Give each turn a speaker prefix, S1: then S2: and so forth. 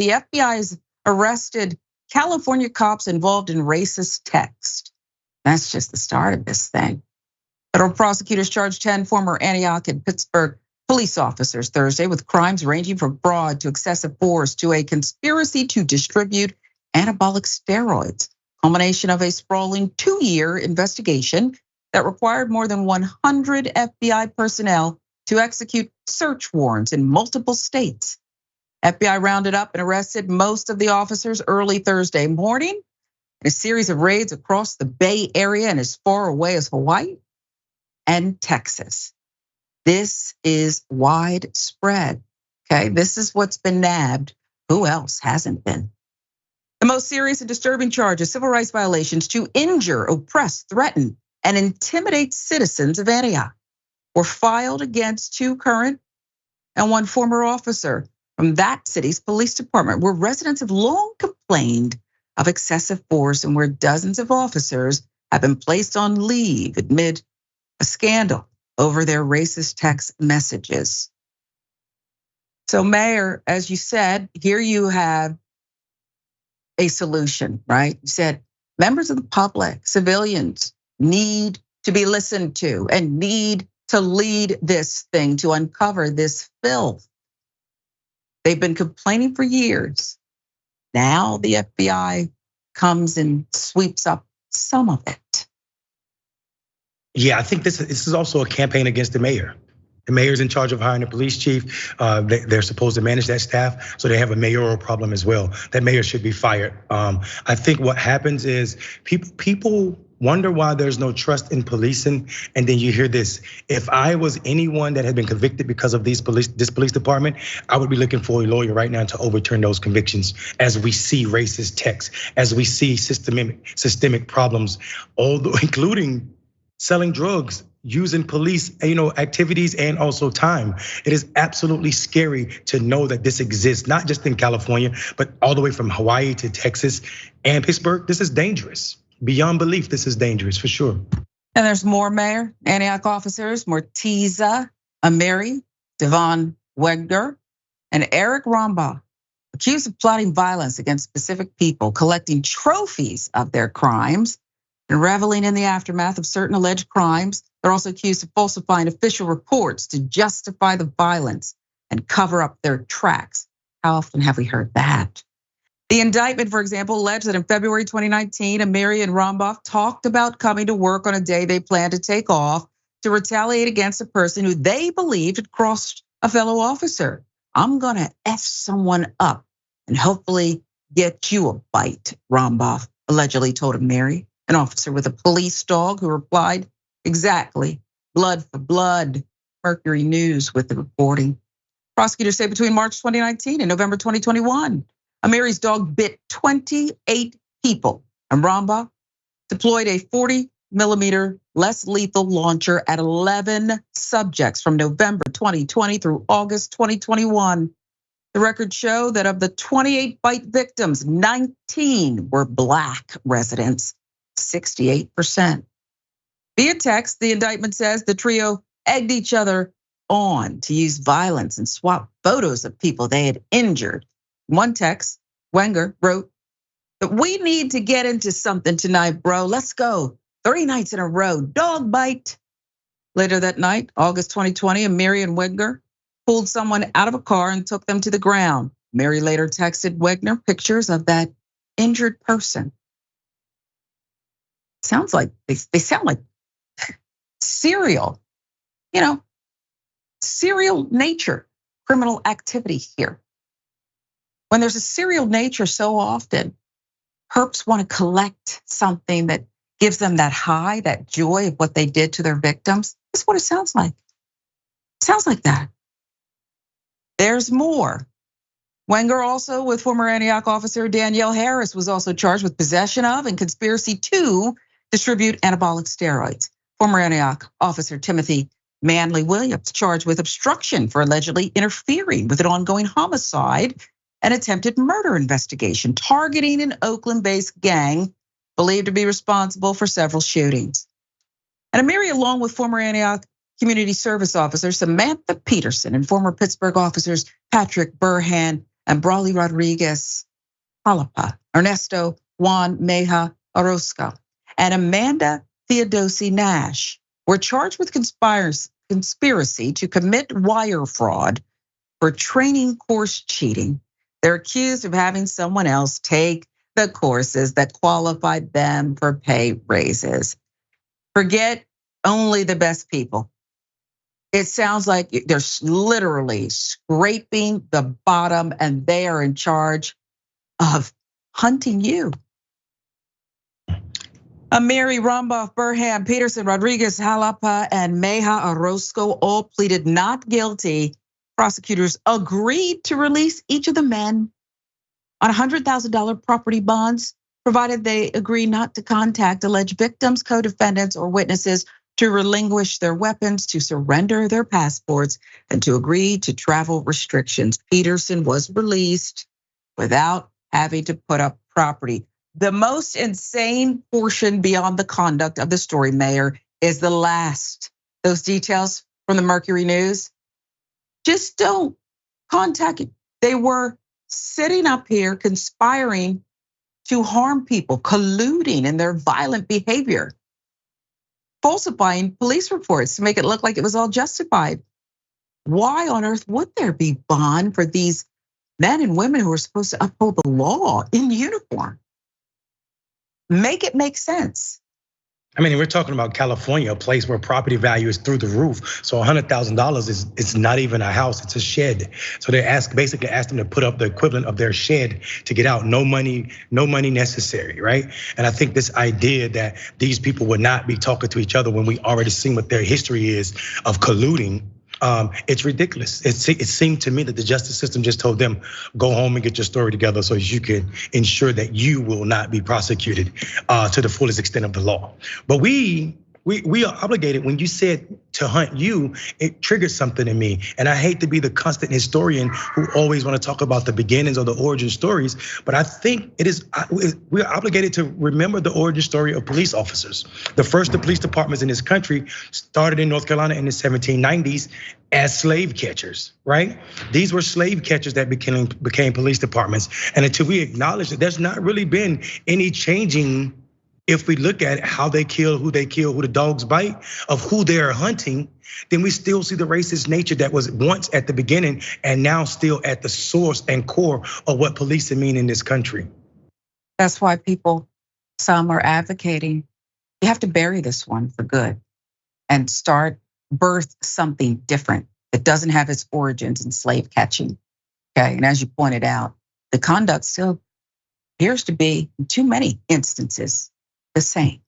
S1: the FBI has arrested California cops involved in racist text. That's just the start of this thing. Federal prosecutors charged 10 former Antioch and Pittsburg police officers Thursday with crimes ranging from fraud to excessive force to a conspiracy to distribute anabolic steroids, culmination of a sprawling 2-year investigation that required more than 100 FBI personnel to execute search warrants in multiple states. FBI rounded up and arrested most of the officers early Thursday morning in a series of raids across the Bay Area and as far away as Hawaii and Texas. This is widespread, okay? This is what's been nabbed. Who else hasn't been? The most serious and disturbing charges, civil rights violations to injure, oppress, threaten, and intimidate citizens of Antioch were filed against 2 current and 1 former officer from that city's police department, where residents have long complained of excessive force and where dozens of officers have been placed on leave amid a scandal over their racist text messages. So Mayor, as you said, here you have a solution, right? You said members of the public, civilians need to be listened to and need to lead this thing, to uncover this filth. They've been complaining for years. Now the FBI comes and sweeps up some of it.
S2: Yeah, I think this is also a campaign against the mayor. The mayor's in charge of hiring a police chief. They're supposed to manage that staff, so they have a mayoral problem as well. That mayor should be fired. I think what happens is people wonder why there's no trust in policing, and then you hear this. If I was anyone that had been convicted because of this police department, I would be looking for a lawyer right now to overturn those convictions. As we see racist texts, as we see systemic problems, including selling drugs, using police, activities and also time. It is absolutely scary to know that this exists, not just in California, but all the way from Hawaii to Texas and Pittsburgh. This is dangerous. Beyond belief, this is dangerous for sure.
S1: And there's more, Mayor. Antioch officers, Mortiza Amiri, Devon Wegner, and Eric Rombaugh, accused of plotting violence against specific people, collecting trophies of their crimes, and reveling in the aftermath of certain alleged crimes. They're also accused of falsifying official reports to justify the violence and cover up their tracks. How often have we heard that? The indictment, for example, alleged that in February 2019, Amiri and Rombaugh talked about coming to work on a day they planned to take off to retaliate against a person who they believed had crossed a fellow officer. I'm gonna F someone up and hopefully get you a bite, Rombaugh allegedly told Amiri, an officer with a police dog, who replied, exactly, blood for blood. Mercury News with the reporting. Prosecutors say between March 2019 and November 2021, Amiri's dog bit 28 people, and Rombaugh deployed a 40mm less lethal launcher at 11 subjects from November 2020 through August 2021. The records show that of the 28 bite victims, 19 were Black residents, 68%. Via text, the indictment says the trio egged each other on to use violence and swap photos of people they had injured. One text, Wenger wrote, that we need to get into something tonight, bro. Let's go. 3 nights in a row, dog bite. Later that night, August 2020, Amiri and Wenger pulled someone out of a car and took them to the ground. Amiri later texted Wenger pictures of that injured person. Sounds like they sound like serial, serial nature, criminal activity here. When there's a serial nature so often, perps want to collect something that gives them that high, that joy of what they did to their victims. That's what it sounds like. It sounds like that. There's more. Wenger also, with former Antioch officer Danielle Harris, was also charged with possession of and conspiracy to distribute anabolic steroids. Former Antioch officer Timothy Manley Williams charged with obstruction for allegedly interfering with an ongoing homicide and attempted murder investigation, targeting an Oakland-based gang believed to be responsible for several shootings. And Amiri, along with former Antioch community service officer Samantha Peterson and former Pittsburgh officers Patrick Burhan and Brawley Rodriguez Jalapa, Ernesto Juan Meja Orozco, and Amanda Theodosi Nash were charged with conspiracy to commit wire fraud for training course cheating. They're accused of having someone else take the courses that qualified them for pay raises. Forget only the best people. It sounds like they're literally scraping the bottom and they are in charge of hunting you. Mary Romboff, Burham, Peterson, Rodriguez, Jalapa, and Meja Orozco all pleaded not guilty. Prosecutors agreed to release each of the men on $100,000 property bonds, provided they agree not to contact alleged victims, co-defendants, or witnesses, to relinquish their weapons, to surrender their passports, and to agree to travel restrictions. Peterson was released without having to put up property. The most insane portion beyond the conduct of the story, Mayor, is the last. Those details from the Mercury News, just don't contact it. They were sitting up here conspiring to harm people, colluding in their violent behavior, falsifying police reports to make it look like it was all justified. Why on earth would there be bond for these men and women who are supposed to uphold the law in uniform? Make it make sense.
S2: I mean, we're talking about California, a place where property value is through the roof. So $100,000 it's not even a house, it's a shed. So they basically asked them to put up the equivalent of their shed to get out. No money necessary, right? And I think this idea that these people would not be talking to each other when we already seen what their history is of colluding, it's ridiculous. It seemed to me that the justice system just told them, go home and get your story together so you can ensure that you will not be prosecuted to the fullest extent of the law. But we are obligated. When you said to hunt you, it triggered something in me. And I hate to be the constant historian who always want to talk about the beginnings or the origin stories, but I think we're obligated to remember the origin story of police officers. The first police departments in this country started in North Carolina in the 1790s as slave catchers, right? These were slave catchers that became police departments. And until we acknowledge that there's not really been any changing. If we look at how they kill, who the dogs bite, of who they're hunting, then we still see the racist nature that was once at the beginning and now still at the source and core of what policing mean in this country.
S1: That's why some are advocating, you have to bury this one for good and birth something different that doesn't have its origins in slave catching, okay? And as you pointed out, the conduct still appears to be, in too many instances, the same.